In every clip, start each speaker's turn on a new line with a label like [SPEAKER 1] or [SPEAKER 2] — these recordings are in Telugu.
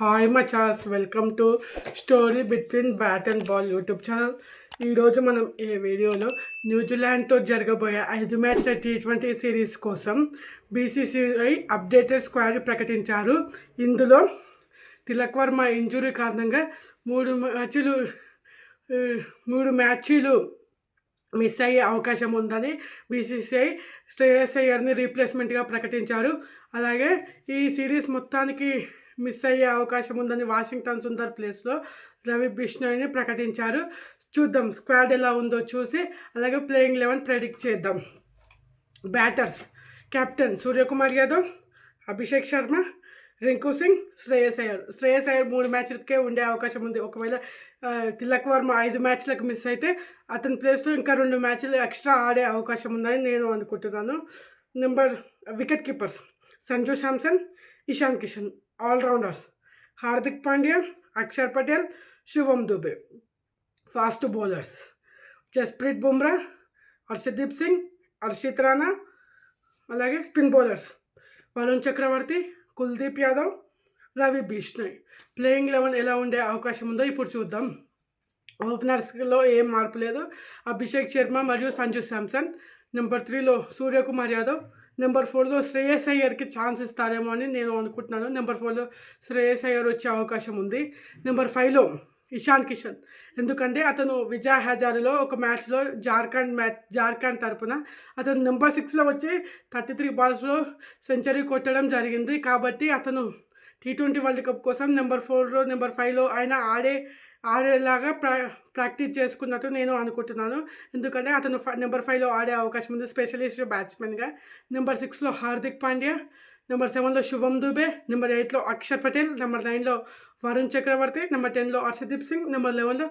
[SPEAKER 1] హాయ్ మచాస్, welcome to story between bat and ball YouTube channel. ఈరోజు మనం ఈ వీడియోలో న్యూజిలాండ్తో జరగబోయే 5 మ్యాచ్ల T20 సిరీస్ కోసం బీసీసీఐ అప్డేటెడ్ స్క్వాడ్ ప్రకటించారు. ఇందులో తిలక్ వర్మ ఇంజురీ కారణంగా మూడు మ్యాచ్లు మిస్ అయ్యే అవకాశం ఉందని బీసీసీఐ శ్రేయస్ అయ్యర్ని రీప్లేస్మెంట్గా ప్రకటించారు. అలాగే ఈ సిరీస్ మొత్తానికి మిస్ అయ్యే అవకాశం ఉందని వాషింగ్టన్ సుందర్ ప్లేస్లో రవి బిష్ణోయ్ని ప్రకటించారు. చూద్దాం స్క్వాడ్ ఎలా ఉందో చూసి అలాగే ప్లేయింగ్ 11 ప్రెడిక్ట్ చేద్దాం. బ్యాటర్స్ కెప్టెన్ సూర్యకుమార్ యాదవ్, అభిషేక్ శర్మ, రింకు సింగ్, శ్రేయస్ అయ్యర్ 3 మ్యాచ్లకే ఉండే అవకాశం ఉంది. ఒకవేళ తిలక్ వర్మ 5 మ్యాచ్లకు మిస్ అయితే అతని ప్లేస్లో ఇంకా 2 మ్యాచ్లు ఎక్స్ట్రా ఆడే అవకాశం ఉందని నేను అనుకుంటున్నాను. Wicket keepers Sanju Samson, Ishan Kishan. Allrounders Hardik Pandya, Axar Patel, Shubham Dube. Fast bowlers Jasprit Bumrah, Harshdeep Singh, Harshit Rana. అలాగే spin bowlers Varun Chakravarthy, Kuldeep Yadav, Ravi Bishnoi. Playing 11 ఎలా ఉండే అవకాశం ఉందో ఇప్పుడు చూద్దాం. ఓపెనర్స్లో ఏం మార్పు లేదు. అభిషేక్ శర్మ మరియు సంజు శాంసన్. నెంబర్ 3లో సూర్యకుమార్ యాదవ్. నెంబర్ 4లో శ్రేయస్ అయ్యర్కి ఛాన్స్ ఇస్తారేమో అని నేను అనుకుంటున్నాను. నెంబర్ 4లో శ్రేయస్ అయ్యర్ వచ్చే అవకాశం ఉంది. నెంబర్ 5లో ఇషాన్ కిషన్, ఎందుకంటే అతను విజయ్ హజారేలో ఒక మ్యాచ్లో జార్ఖండ్ తరపున అతను నెంబర్ 6లో వచ్చి 33 బాల్స్లో సెంచరీ కొట్టడం జరిగింది. కాబట్టి అతను T20 వరల్డ్ కప్ కోసం నెంబర్ 4లో నెంబర్ 5లో ఆయన ఆడేలాగా ప్రాక్టీస్ చేసుకున్నట్టు నేను అనుకుంటున్నాను. ఎందుకంటే అతను నెంబర్ 5లో ఆడే అవకాశం ఉంది, స్పెషలిస్ట్ బ్యాట్స్మెన్గా. నెంబర్ 6లో హార్దిక్ పాండ్యా, నెంబర్ 7లో శుభం దుబే, నెంబర్ 8లో అక్షర్ పటేల్, నెంబర్ 9లో వరుణ్ చక్రవర్తి, నెంబర్ 10లో హర్షదీప్ సింగ్, నెంబర్ 11లో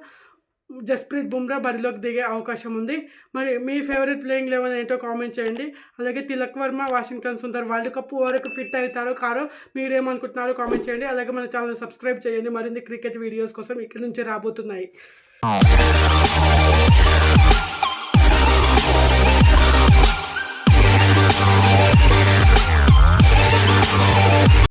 [SPEAKER 1] జస్ప్రీత్ బుమ్రా బరిలోకి దిగే అవకాశం ఉంది. మరి మీ ఫేవరెట్ ప్లేయింగ్ 11 ఏంటో కామెంట్ చేయండి. అలాగే Tilak Varma, Washington Sundar world cup వరకు ఫిట్ అవుతారో కారో మీరేమనుకుంటున్నారో కామెంట్ చేయండి. అలాగే మన ఛానల్ సబ్స్క్రైబ్ చేయండి. మరిన్ని క్రికెట్ వీడియోస్ కోసం ఇక్కడి నుంచి రాబోతున్నాయి.